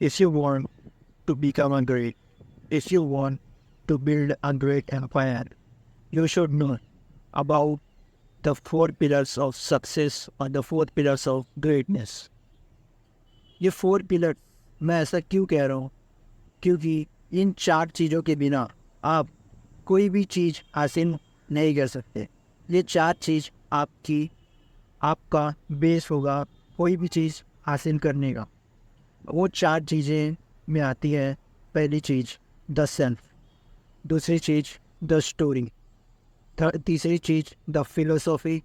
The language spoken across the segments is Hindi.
If you want to become a great, if you want to build a great empire, you should know about the four pillars of success or the four pillars of greatness. ये फोर पिलर मैं ऐसा क्यों कह रहा हूँ? क्योंकि इन चार चीज़ों के बिना आप कोई भी चीज़ हासिल नहीं कर सकते। ये चार चीज़ आपका बेस होगा कोई भी चीज़ हासिल करने का। वो चार चीज़ें में आती है, पहली चीज़ द सेल्फ, दूसरी चीज़ द स्टोरी, तीसरी चीज़ द फिलोसॉफी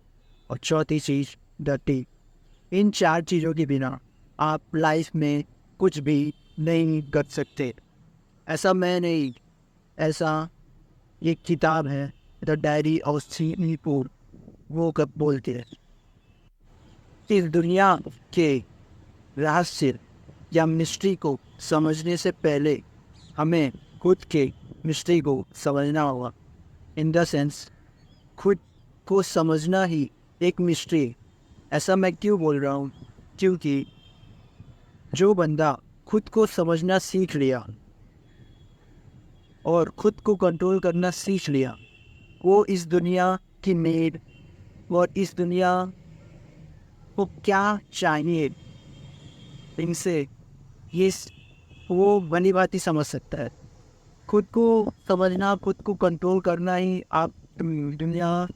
और चौथी चीज़ द टी। इन चार चीज़ों के बिना आप लाइफ में कुछ भी नहीं कर सकते। ऐसा मैं नहीं, ऐसा एक किताब है द डायरी ऑफ सी पूर, वो कब बोलते हैं इस दुनिया के रहस्य या मिस्ट्री को समझने से पहले हमें खुद के मिस्ट्री को समझना होगा। इन द सेंस खुद को समझना ही एक मिस्ट्री। ऐसा मैं क्यों बोल रहा हूँ? क्योंकि जो बंदा खुद को समझना सीख लिया और खुद को कंट्रोल करना सीख लिया, वो इस दुनिया की नीड और इस दुनिया को क्या चाहिए इनसे ये वो भली भांति समझ सकता है। खुद को समझना, खुद को कंट्रोल करना ही आप दुनिया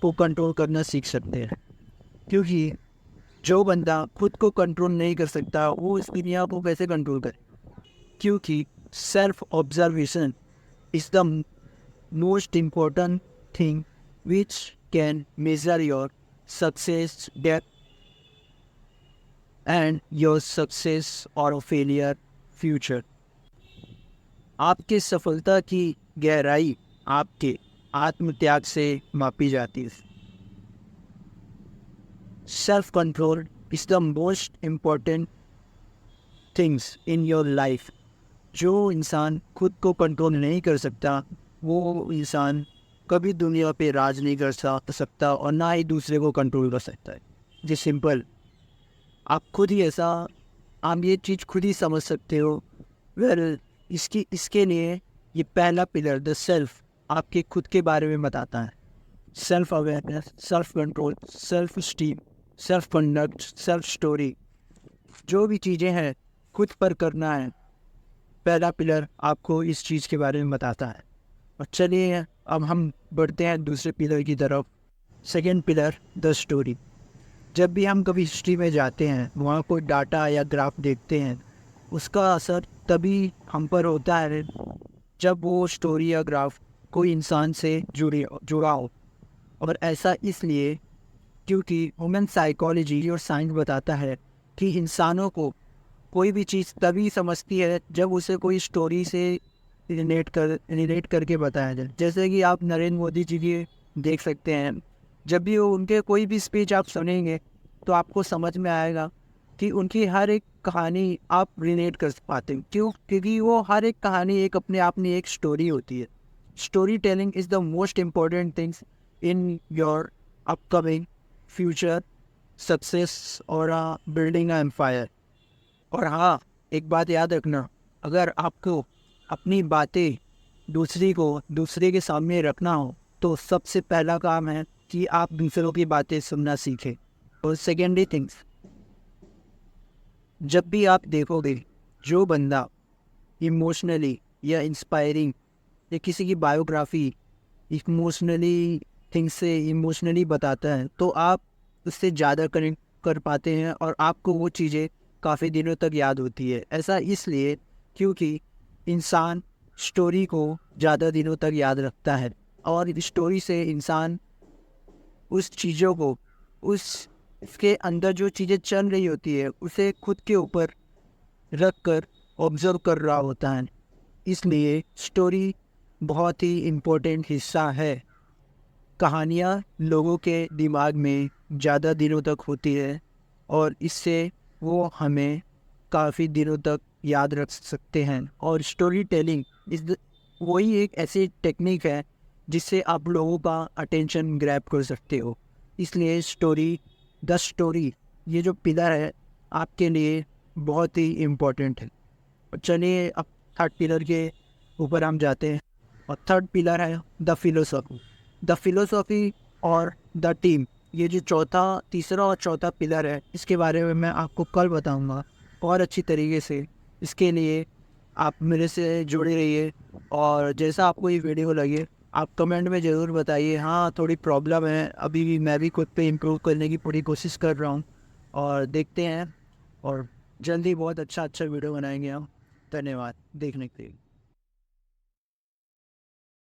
को कंट्रोल करना सीख सकते हैं। क्योंकि जो बंदा खुद को कंट्रोल नहीं कर सकता वो इस दुनिया को कैसे कंट्रोल करे? क्योंकि self observation is the most important thing which can measure your success depth and your success और फेलियर फ्यूचर। आपके सफलता की गहराई आपके आत्मत्याग से मापी जाती है। Self control is the most important things in your life. जो इंसान खुद को कंट्रोल नहीं कर सकता वो इंसान कभी दुनिया पे राज नहीं कर सकता और ना ही दूसरे को कंट्रोल कर सकता है। जी सिंपल, आप खुद ही ऐसा, आप ये चीज़ खुद ही समझ सकते हो। वेल इसके लिए ये पहला पिलर द सेल्फ आपके खुद के बारे में बताता है। Self awareness, self control, self esteem, self conduct, self story, जो भी चीज़ें हैं खुद पर करना है, पहला पिलर आपको इस चीज़ के बारे में बताता है। और चलिए अब हम बढ़ते हैं दूसरे पिलर की तरफ। Second pillar the story. जब भी हम कभी हिस्ट्री में जाते हैं, वहाँ कोई डाटा या ग्राफ देखते हैं, उसका असर तभी हम पर होता है जब वो स्टोरी या ग्राफ कोई इंसान से जुड़ा हो। और ऐसा इसलिए क्योंकि ह्यूमन साइकोलॉजी और साइंस बताता है कि इंसानों को कोई भी चीज़ तभी समझती है जब उसे कोई स्टोरी से रिलेट करके बताया जाए। जैसे कि आप नरेंद्र मोदी जी की देख सकते हैं, जब भी वो उनके कोई भी स्पीच आप सुनेंगे तो आपको समझ में आएगा कि उनकी हर एक कहानी आप रिलेट कर पाते हैं। क्यों? क्योंकि वो हर एक कहानी एक अपने आप में एक स्टोरी होती है। Story telling is the most important things in your upcoming future success और बिल्डिंग अ एम्पायर। और हाँ, एक बात याद रखना, अगर आपको अपनी बातें दूसरे के सामने रखना हो तो सबसे पहला काम है कि आप दूसरों की बातें सुनना सीखें। और सेकेंडरी थिंग्स, जब भी आप देखोगे जो बंदा इमोशनली या इंस्पायरिंग या किसी की बायोग्राफी इमोशनली थिंग्स से इमोशनली बताता है तो आप उससे ज़्यादा कनेक्ट कर पाते हैं और आपको वो चीज़ें काफ़ी दिनों तक याद होती है। ऐसा इसलिए क्योंकि इंसान स्टोरी को ज़्यादा दिनों तक याद रखता है और स्टोरी से इंसान उस चीज़ों को, उसके अंदर जो चीज़ें चल रही होती है उसे खुद के ऊपर रख कर ऑब्जर्व कर रहा होता है। इसलिए स्टोरी बहुत ही इम्पोर्टेंट हिस्सा है। कहानियाँ लोगों के दिमाग में ज़्यादा दिनों तक होती है और इससे वो हमें काफ़ी दिनों तक याद रख सकते हैं। और स्टोरी टेलिंग वही एक ऐसी टेक्निक है जिससे आप लोगों का अटेंशन ग्रैब कर सकते हो। इसलिए द स्टोरी ये जो पिलर है आपके लिए बहुत ही इम्पोर्टेंट है। चलिए अब थर्ड पिलर के ऊपर हम जाते हैं। और थर्ड पिलर है द फिलोसॉफी। द फिलोसॉफी और द टीम, ये जो तीसरा और चौथा पिलर है, इसके बारे में मैं आपको कल बताऊंगा और अच्छी तरीके से। इसके लिए आप मेरे से जुड़े रहिए, और जैसा आपको ये वीडियो लगे आप कमेंट में ज़रूर बताइए। हाँ, थोड़ी प्रॉब्लम है अभी भी, मैं भी खुद पे इम्प्रूव करने की पूरी कोशिश कर रहा हूँ, और देखते हैं, और जल्दी बहुत अच्छा वीडियो बनाएंगे हम। धन्यवाद देखने के लिए।